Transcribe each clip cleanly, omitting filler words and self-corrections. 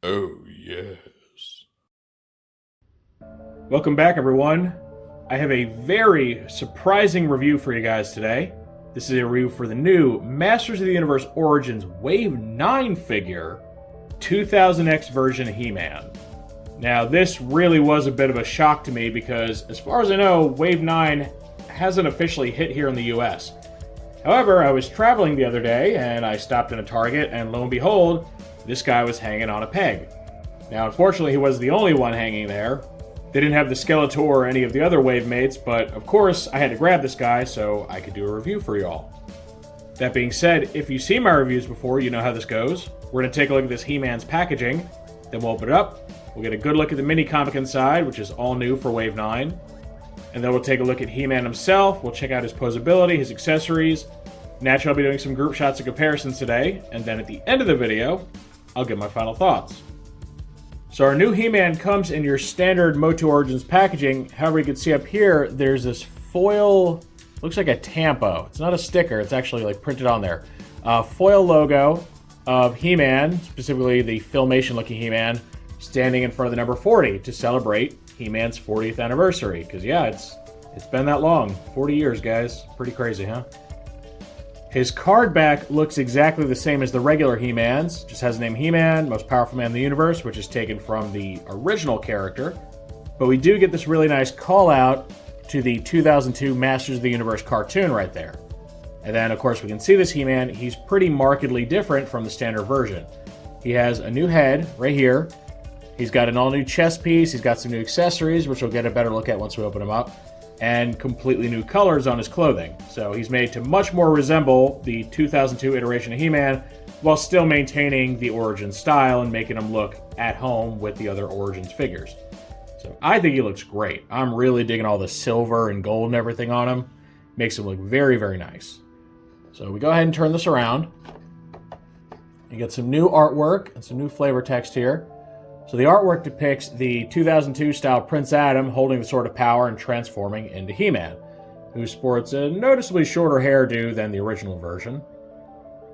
Oh, yes. Welcome back, everyone. I have a very surprising review for you guys today. This is a review for the new Masters of the Universe Origins Wave 9 figure, 2000X version He-Man. Now, this really was a bit of a shock to me because, as far as I know, Wave 9 hasn't officially hit here in the US. However, I was traveling the other day and I stopped in a Target, and lo and behold, this guy was hanging on a peg. Now, unfortunately, he was the only one hanging there. They didn't have the Skeletor or any of the other wave mates, but of course, I had to grab this guy so I could do a review for y'all. That being said, if you've seen my reviews before, you know how this goes. We're going to take a look at this He-Man's packaging, then we'll open it up. We'll get a good look at the mini-comic inside, which is all new for Wave 9. And then we'll take a look at He-Man himself. We'll check out his posability, his accessories. Naturally, I'll be doing some group shots and comparisons today. And then at the end of the video, I'll give my final thoughts. So our new He-Man comes in your standard MOTU Origins packaging. However, you can see up here, there's this foil, looks like a tampo. It's not a sticker, it's actually like printed on there. Foil logo of He-Man, specifically the Filmation-looking He-Man, standing in front of the number 40 to celebrate He-Man's 40th anniversary. Because yeah, it's been that long. 40 years, guys. Pretty crazy, huh? His card back looks exactly the same as the regular He-Man's, just has the name He-Man, most powerful man in the universe, which is taken from the original character. But we do get this really nice call out to the 2002 Masters of the Universe cartoon right there. And then, of course, we can see this He-Man. He's pretty markedly different from the standard version. He has a new head right here. He's got an all-new chest piece. He's got some new accessories, which we'll get a better look at once we open him up. And completely new colors on his clothing. So he's made to much more resemble the 2002 iteration of He-Man, while still maintaining the Origins style and making him look at home with the other Origins figures. So I think he looks great. I'm really digging all the silver and gold and everything on him. Makes him look very, very nice. So we go ahead and turn this around. You get some new artwork and some new flavor text here. So the artwork depicts the 2002 style Prince Adam holding the Sword of Power and transforming into He-Man, who sports a noticeably shorter hairdo than the original version.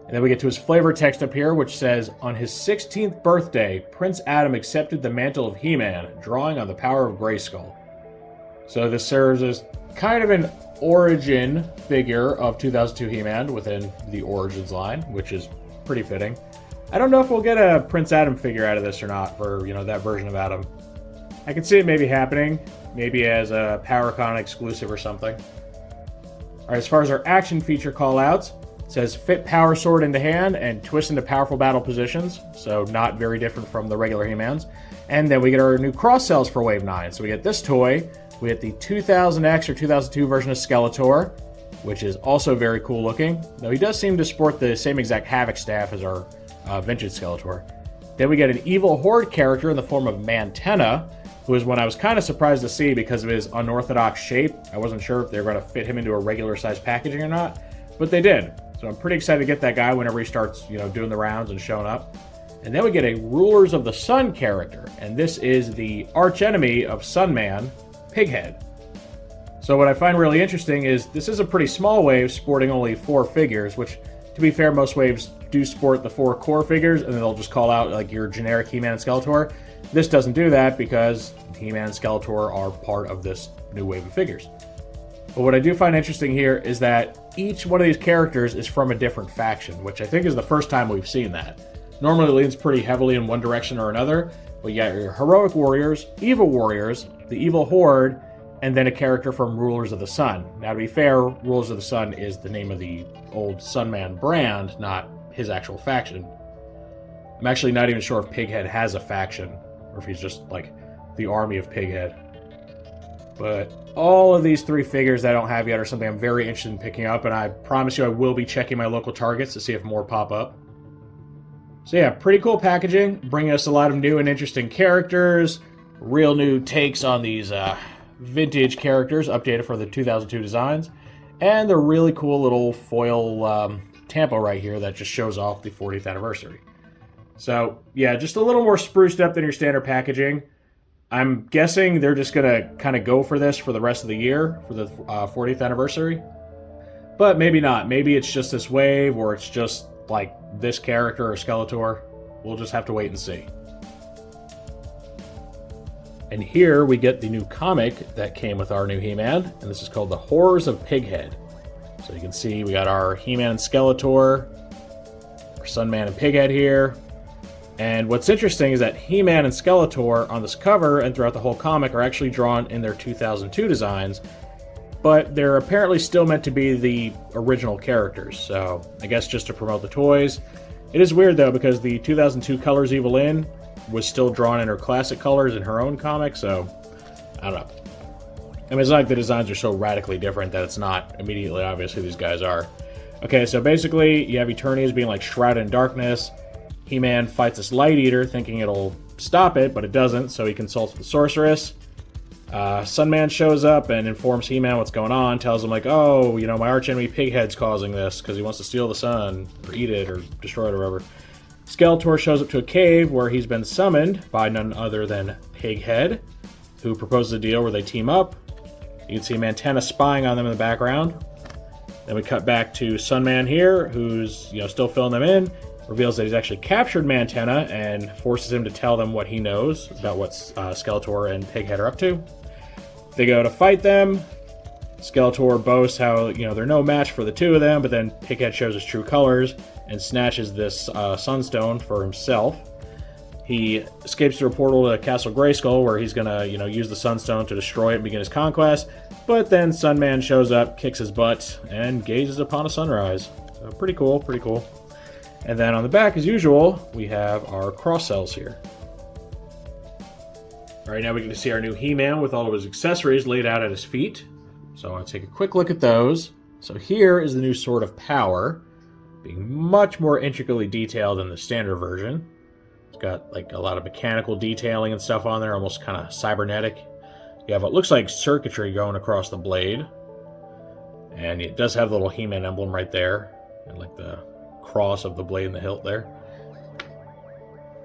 And then we get to his flavor text up here, which says, on his 16th birthday, Prince Adam accepted the mantle of He-Man, drawing on the power of Grayskull. So this serves as kind of an origin figure of 2002 He-Man within the Origins line, which is pretty fitting. I don't know if we'll get a Prince Adam figure out of this or not for, that version of Adam. I can see it maybe happening, maybe as a PowerCon exclusive or something. Alright, as far as our action feature callouts, it says fit power sword into hand and twist into powerful battle positions, so not very different from the regular He-Mans. And then we get our new cross cells for Wave 9. So we get this toy, we get the 2000X or 2002 version of Skeletor, which is also very cool looking, though he does seem to sport the same exact Havoc staff as our vintage Skeletor. Then we get an evil horde character in the form of Mantenna, who is one I was kind of surprised to see because of his unorthodox shape. I wasn't sure if they were going to fit him into a regular size packaging or not, but they did. So I'm pretty excited to get that guy whenever he starts, doing the rounds and showing up. And then we get a Rulers of the Sun character, and this is the archenemy of Sunman, Pighead. So what I find really interesting is this is a pretty small wave sporting only 4 figures, which, to be fair, most waves do sport the 4 core figures, and then they'll just call out like your generic He-Man and Skeletor. This doesn't do that because He-Man and Skeletor are part of this new wave of figures. But what I do find interesting here is that each one of these characters is from a different faction, which I think is the first time we've seen that. Normally it leans pretty heavily in one direction or another, but you got your Heroic Warriors, Evil Warriors, the Evil Horde, and then a character from Rulers of the Sun. Now, to be fair, Rulers of the Sun is the name of the old Sunman brand, not his actual faction. I'm actually not even sure if Pighead has a faction, or if he's just, like, the army of Pighead. But all of these 3 figures that I don't have yet are something I'm very interested in picking up, and I promise you I will be checking my local Targets to see if more pop up. So yeah, pretty cool packaging, bringing us a lot of new and interesting characters, real new takes on these, vintage characters updated for the 2002 designs, and the really cool little foil tampo right here that just shows off the 40th anniversary. So yeah, just a little more spruced up than your standard packaging. I'm guessing they're just gonna kind of go for this for the rest of the year for the 40th anniversary, but maybe not. Maybe it's just this wave, or it's just like this character or Skeletor. We'll just have to wait and see. And here we get the new comic that came with our new He-Man, and this is called The Horrors of Pighead. So you can see we got our He-Man and Skeletor, our Sunman and Pighead here. And what's interesting is that He-Man and Skeletor on this cover and throughout the whole comic are actually drawn in their 2002 designs, but they're apparently still meant to be the original characters, so I guess just to promote the toys. It is weird though, because the 2002 colors Evil-Lyn was still drawn in her classic colors in her own comic, so I don't know. I mean, it's not like the designs are so radically different that it's not immediately obvious who these guys are. Okay, so basically you have Eternity's being like shrouded in darkness. He-Man fights this Light Eater thinking it'll stop it, but it doesn't, so he consults with the Sorceress. Sunman shows up and informs He-Man what's going on, tells him like, oh, you know, my archenemy Pighead's causing this because he wants to steal the sun, or eat it, or destroy it, or whatever. Skeletor shows up to a cave where he's been summoned by none other than Pighead, who proposes a deal where they team up. You can see Mantenna spying on them in the background. Then we cut back to Sunman here, who's, you know, still filling them in, reveals that he's actually captured Mantenna and forces him to tell them what he knows about what Skeletor and Pighead are up to. They go to fight them. Skeletor boasts how, you know, they're no match for the two of them, but then Pighead shows his true colors and snatches this Sunstone for himself. He escapes through a portal to Castle Grayskull, where he's gonna, you know, use the Sunstone to destroy it and begin his conquest. But then Sunman shows up, kicks his butt, and gazes upon a sunrise. So pretty cool, pretty cool. And then on the back, as usual, we have our cross cells here. All right, now we get to see our new He-Man with all of his accessories laid out at his feet. So I want to take a quick look at those. So here is the new Sword of Power, being much more intricately detailed than the standard version. It's got like a lot of mechanical detailing and stuff on there, almost kind of cybernetic. You have what looks like circuitry going across the blade. And it does have the little He-Man emblem right there, and like the cross of the blade and the hilt there.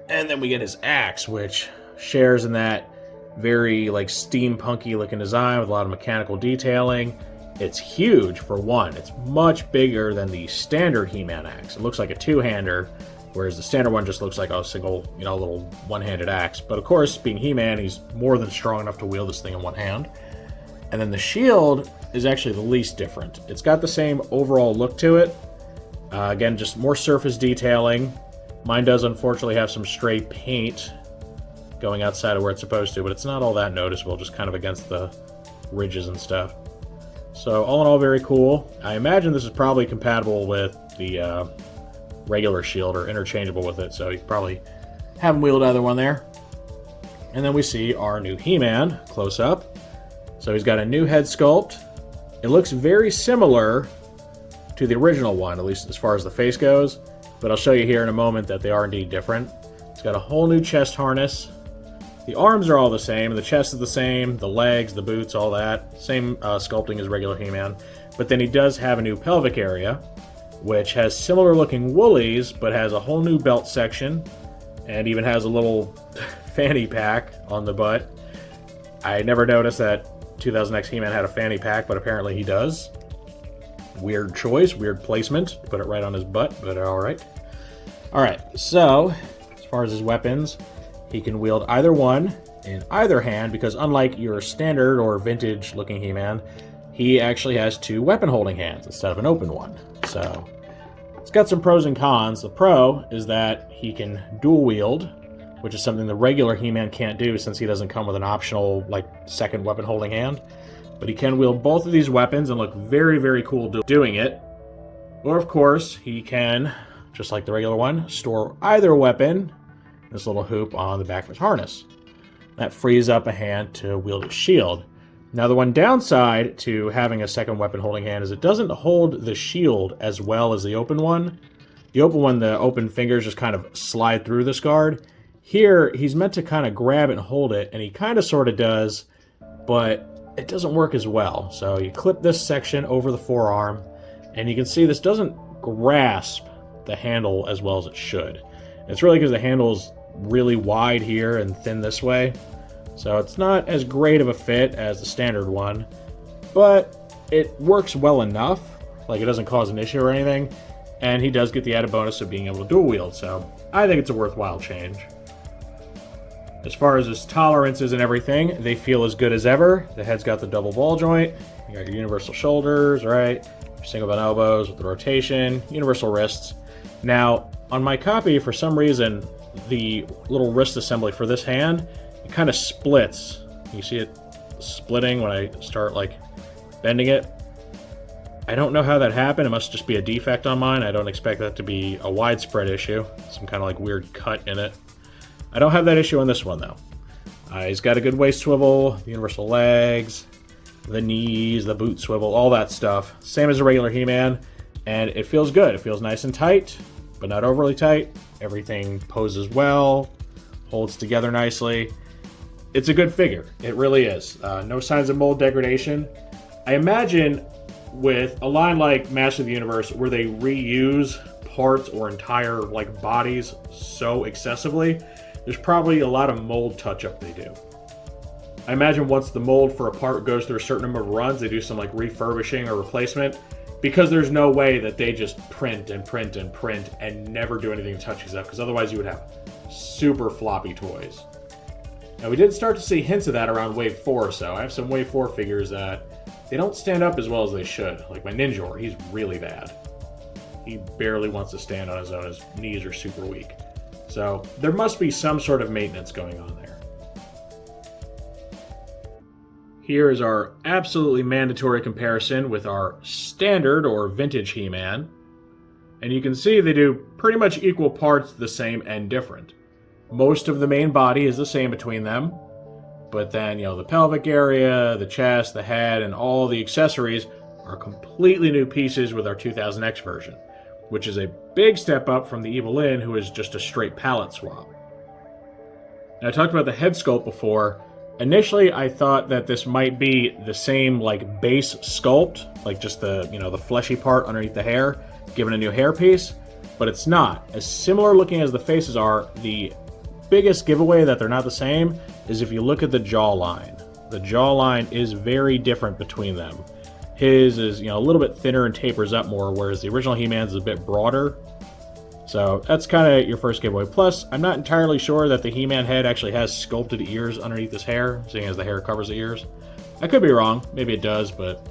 And then we get his axe, which shares in that very like steampunky looking design with a lot of mechanical detailing. It's huge for one. It's much bigger than the standard He-Man axe. It looks like a two-hander, whereas the standard one just looks like a single, you know, little one-handed axe. But of course, being He-Man, he's more than strong enough to wield this thing in one hand. And then the shield is actually the least different. It's got the same overall look to it. Again, just more surface detailing. Mine does unfortunately have some stray paint going outside of where it's supposed to, but it's not all that noticeable, just kind of against the ridges and stuff. So all in all, very cool. I imagine this is probably compatible with the regular shield, or interchangeable with it, so you can probably have him wield either one there. And then we see our new He-Man close up. So he's got a new head sculpt. It looks very similar to the original one, at least as far as the face goes, but I'll show you here in a moment that they are indeed different. It's got a whole new chest harness. The arms are all the same, the chest is the same, the legs, the boots, all that. Same sculpting as regular He-Man. But then he does have a new pelvic area, which has similar looking woolies, but has a whole new belt section, and even has a little fanny pack on the butt. I never noticed that 2000X He-Man had a fanny pack, but apparently he does. Weird choice, weird placement to put it right on his butt, but alright. Alright, so as far as his weapons, he can wield either one in either hand, because unlike your standard or vintage looking He-Man, he actually has two weapon holding hands instead of an open one. So it's got some pros and cons. The pro is that he can dual wield, which is something the regular He-Man can't do since he doesn't come with an optional like second weapon holding hand. But he can wield both of these weapons and look very, very cool doing it. Or of course, he can, just like the regular one, store either weapon in this little hoop on the back of his harness. That frees up a hand to wield his shield. Now the one downside to having a second weapon holding hand is it doesn't hold the shield as well as the open one. The open one, the open fingers just kind of slide through this guard. Here, he's meant to kind of grab it and hold it, and he kind of sort of does, but it doesn't work as well. So you clip this section over the forearm, and you can see this doesn't grasp the handle as well as it should. It's really because the handle is really wide here and thin this way. So it's not as great of a fit as the standard one, but it works well enough. Like, it doesn't cause an issue or anything, and he does get the added bonus of being able to dual wield, so I think it's a worthwhile change. As far as his tolerances and everything, they feel as good as ever. The head's got the double ball joint. You got your universal shoulders, right? Your single bent elbows with the rotation, universal wrists. Now, on my copy, for some reason, the little wrist assembly for this hand, it kind of splits. You see it splitting when I start like bending it. I don't know how that happened. It must just be a defect on mine. I don't expect that to be a widespread issue. Some kind of like weird cut in it. I don't have that issue on this one though. He's got a good waist swivel, the universal legs, the knees, the boot swivel, all that stuff. Same as a regular He-Man, and it feels good. It feels nice and tight, but not overly tight. Everything poses well, holds together nicely. It's a good figure. It really is. No signs of mold degradation. I imagine with a line like Master of the Universe, where they reuse parts or entire like bodies so excessively, there's probably a lot of mold touch-up they do. I imagine once the mold for a part goes through a certain number of runs, they do some like refurbishing or replacement, because there's no way that they just print and print and print and never do anything to touch these up, because otherwise you would have super floppy toys. Now we did start to see hints of that around Wave 4 or so. I have some Wave 4 figures that they don't stand up as well as they should. Like my Ninjor, he's really bad. He barely wants to stand on his own. His knees are super weak. So there must be some sort of maintenance going on there. Here is our absolutely mandatory comparison with our standard or vintage He-Man. And you can see they do pretty much equal parts the same and different. Most of the main body is the same between them. But then, the pelvic area, the chest, the head, and all the accessories are completely new pieces with our 2000X version, which is a big step up from the Evil-Lyn, who is just a straight palette swap. Now, I talked about the head sculpt before. Initially, I thought that this might be the same like base sculpt, like just the the fleshy part underneath the hair, given a new hairpiece, but it's not. As similar looking as the faces are, the biggest giveaway that they're not the same is if you look at the jawline. The jawline is very different between them. His is, a little bit thinner and tapers up more, whereas the original He-Man's is a bit broader. So that's kind of your first giveaway. Plus, I'm not entirely sure that the He-Man head actually has sculpted ears underneath his hair, seeing as the hair covers the ears. I could be wrong. Maybe it does, but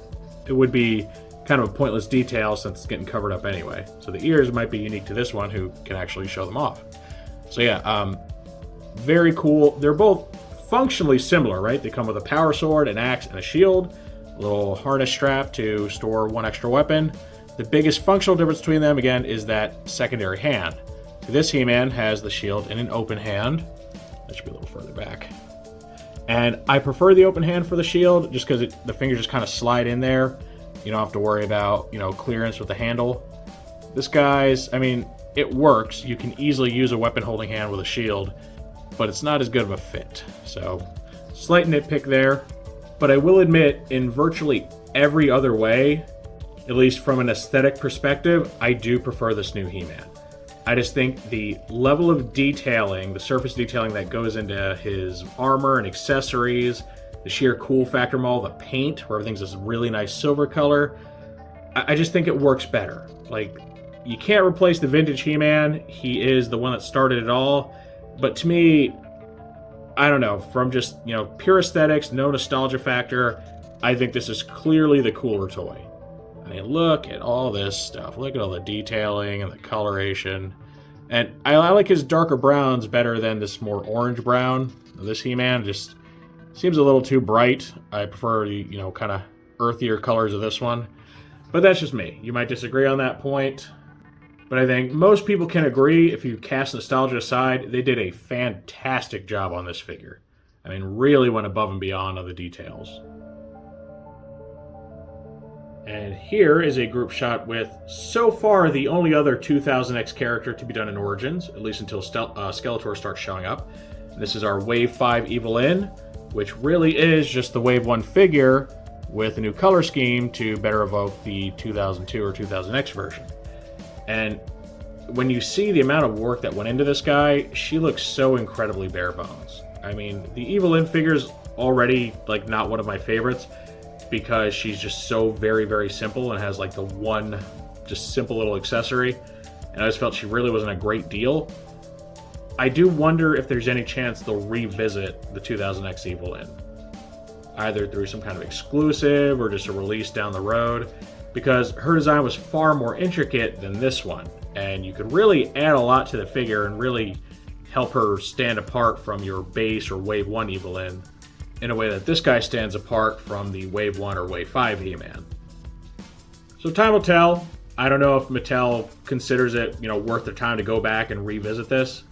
it would be kind of a pointless detail since it's getting covered up anyway. So the ears might be unique to this one, who can actually show them off. So yeah, very cool. They're both functionally similar, right? They come with a power sword, an axe, and a shield. A little harness strap to store one extra weapon. The biggest functional difference between them, again, is that secondary hand. So this He-Man has the shield in an open hand. That should be a little further back. And I prefer the open hand for the shield, just because the fingers just kind of slide in there. You don't have to worry about, clearance with the handle. This guy's, it works. You can easily use a weapon holding hand with a shield, but it's not as good of a fit. So, slight nitpick there. But I will admit, in virtually every other way, at least from an aesthetic perspective, I do prefer this new He-Man. I just think the level of detailing, the surface detailing that goes into his armor and accessories, the sheer cool factor from all the paint, where everything's this really nice silver color, I just think it works better. Like, you can't replace the vintage He-Man. He is the one that started it all. But to me, I don't know, from just, pure aesthetics, no nostalgia factor, I think this is clearly the cooler toy. Look at all this stuff. Look at all the detailing and the coloration. And I like his darker browns better than this more orange brown. This He-Man just seems a little too bright. I prefer the, kind of earthier colors of this one. But that's just me. You might disagree on that point. But I think most people can agree, if you cast nostalgia aside, they did a fantastic job on this figure. Really went above and beyond on the details. And here is a group shot with, so far, the only other 2000X character to be done in Origins, at least until Skeletor starts showing up. And this is our Wave 5 Evil-Lyn, which really is just the Wave 1 figure with a new color scheme to better evoke the 2002 or 2000X version. And when you see the amount of work that went into this guy, she looks so incredibly bare bones. The Evil-Lyn figure's already, not one of my favorites, because she's just so very, very simple and has, the one just simple little accessory. And I just felt she really wasn't a great deal. I do wonder if there's any chance they'll revisit the 2000X Evil-Lyn, either through some kind of exclusive or just a release down the road, because her design was far more intricate than this one, and you could really add a lot to the figure and really help her stand apart from your base or Wave 1 Evil-Lyn in a way that this guy stands apart from the Wave 1 or Wave 5 He-Man. So time will tell. I don't know if Mattel considers it, worth their time to go back and revisit this.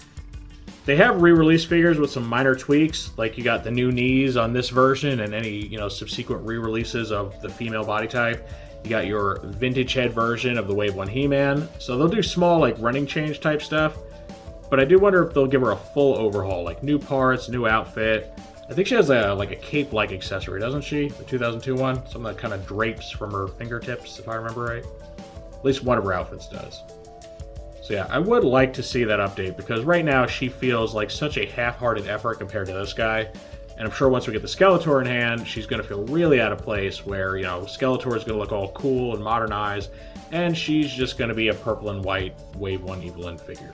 They have re-release figures with some minor tweaks, like you got the new knees on this version and any, subsequent re-releases of the female body type. You got your vintage head version of the Wave 1 He-Man. So they'll do small, running change type stuff. But I do wonder if they'll give her a full overhaul, like new parts, new outfit. I think she has a cape-like accessory, doesn't she? The 2002 one? Something that kind of drapes from her fingertips, if I remember right. At least one of her outfits does. So yeah, I would like to see that update, because right now she feels like such a half-hearted effort compared to this guy. And I'm sure once we get the Skeletor in hand, she's going to feel really out of place, where, Skeletor is going to look all cool and modernized, and she's just going to be a purple and white Wave 1 Evil-Lyn figure.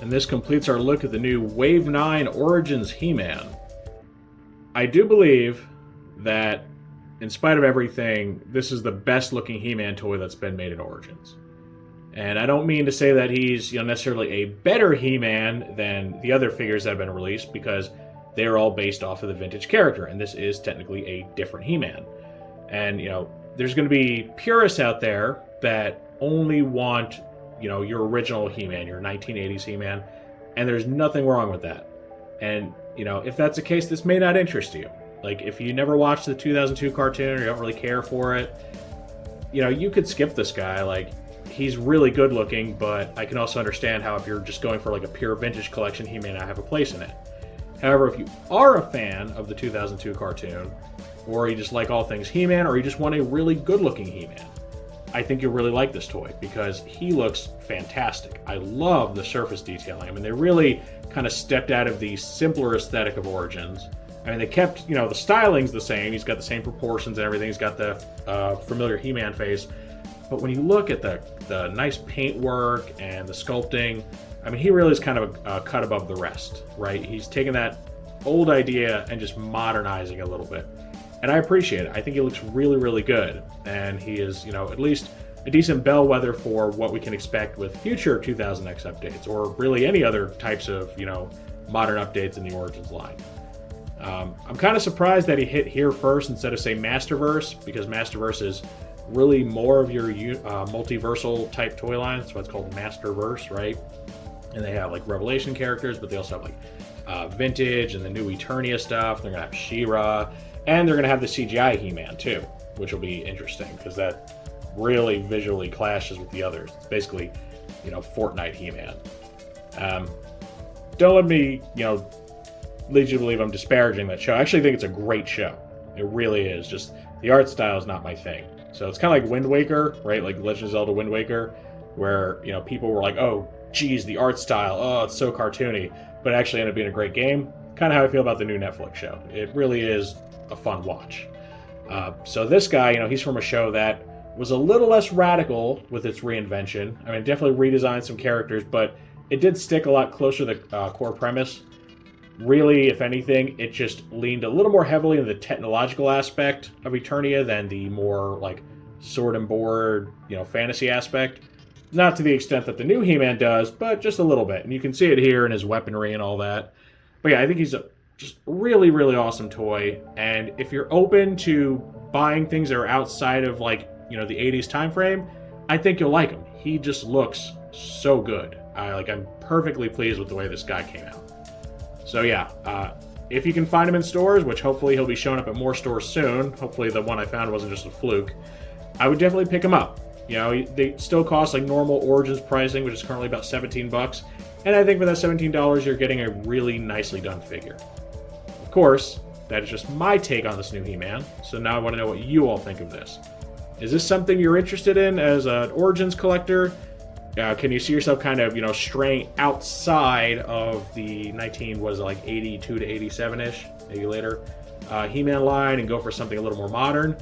And this completes our look at the new Wave 9 Origins He-Man. I do believe that, in spite of everything, this is the best looking He-Man toy that's been made in Origins. And I don't mean to say that he's necessarily a better He-Man than the other figures that have been released, because they're all based off of the vintage character, and this is technically a different He-Man. And, there's going to be purists out there that only want your original He-Man, your 1980s He-Man, and there's nothing wrong with that. And, if that's the case, this may not interest you. Like, if you never watched the 2002 cartoon or you don't really care for it, you could skip this guy. He's really good looking, but I can also understand how if you're just going for a pure vintage collection, he may not have a place in it. However, if you are a fan of the 2002 cartoon, or you just like all things He-Man, or you just want a really good looking He-Man, I think you'll really like this toy, because he looks fantastic. I love the surface detailing. I mean, they really kind of stepped out of the simpler aesthetic of Origins. I mean, they kept, the styling's the same. He's got the same proportions and everything. He's got the familiar He-Man face. But when you look at the nice paintwork and the sculpting, I mean, he really is kind of a cut above the rest, right? He's taken that old idea and just modernizing it a little bit. And I appreciate it. I think he looks really, really good. And he is, at least a decent bellwether for what we can expect with future 2000X updates, or really any other types of, modern updates in the Origins line. I'm kind of surprised that he hit here first instead of, say, Masterverse, because Masterverse is really more of your multiversal type toy line. That's why it's called Masterverse, right? And they have Revelation characters, but they also have Vintage and the new Eternia stuff. They're gonna have She-Ra, and they're gonna have the CGI He-Man too, which will be interesting, because that really visually clashes with the others. It's basically, Fortnite He-Man. Don't let me, lead you to believe I'm disparaging that show. I actually think it's a great show. It really is. Just the art style is not my thing. So it's kind of like Wind Waker, right? Like Legend of Zelda Wind Waker, where, people were like, oh, geez, the art style, oh, it's so cartoony, but it actually ended up being a great game. Kind of how I feel about the new Netflix show. It really is a fun watch. So this guy, he's from a show that was a little less radical with its reinvention. I mean, it definitely redesigned some characters, but it did stick a lot closer to the core premise. Really, if anything, it just leaned a little more heavily into the technological aspect of Eternia than the more, sword and board, fantasy aspect. Not to the extent that the new He-Man does, but just a little bit. And you can see it here in his weaponry and all that. But yeah, I think he's a just really, really awesome toy. And if you're open to buying things that are outside of, the 80s time frame, I think you'll like him. He just looks so good. I'm perfectly pleased with the way this guy came out. So yeah, if you can find him in stores, which hopefully he'll be showing up at more stores soon, hopefully the one I found wasn't just a fluke, I would definitely pick him up. They still cost normal Origins pricing, which is currently about $17, and I think for that $17 you're getting a really nicely done figure. Of course, that is just my take on this new He-Man, so now I want to know what you all think of this. Is this something you're interested in as an Origins collector? Can you see yourself kind of, straying outside of the 82 to 87-ish, maybe later, He-Man line and go for something a little more modern?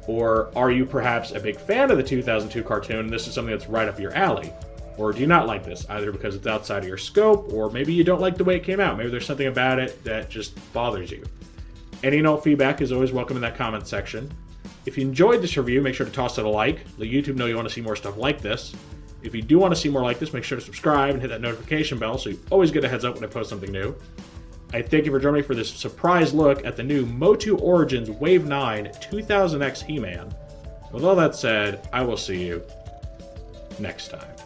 Or are you perhaps a big fan of the 2002 cartoon and this is something that's right up your alley? Or do you not like this, either because it's outside of your scope, or maybe you don't like the way it came out. Maybe there's something about it that just bothers you. Any and all feedback is always welcome in that comment section. If you enjoyed this review, make sure to toss it a like. Let YouTube know you want to see more stuff like this. If you do want to see more like this, make sure to subscribe and hit that notification bell so you always get a heads up when I post something new. I thank you for joining me for this surprise look at the new MOTU Origins Wave 9 2000X He-Man. With all that said, I will see you next time.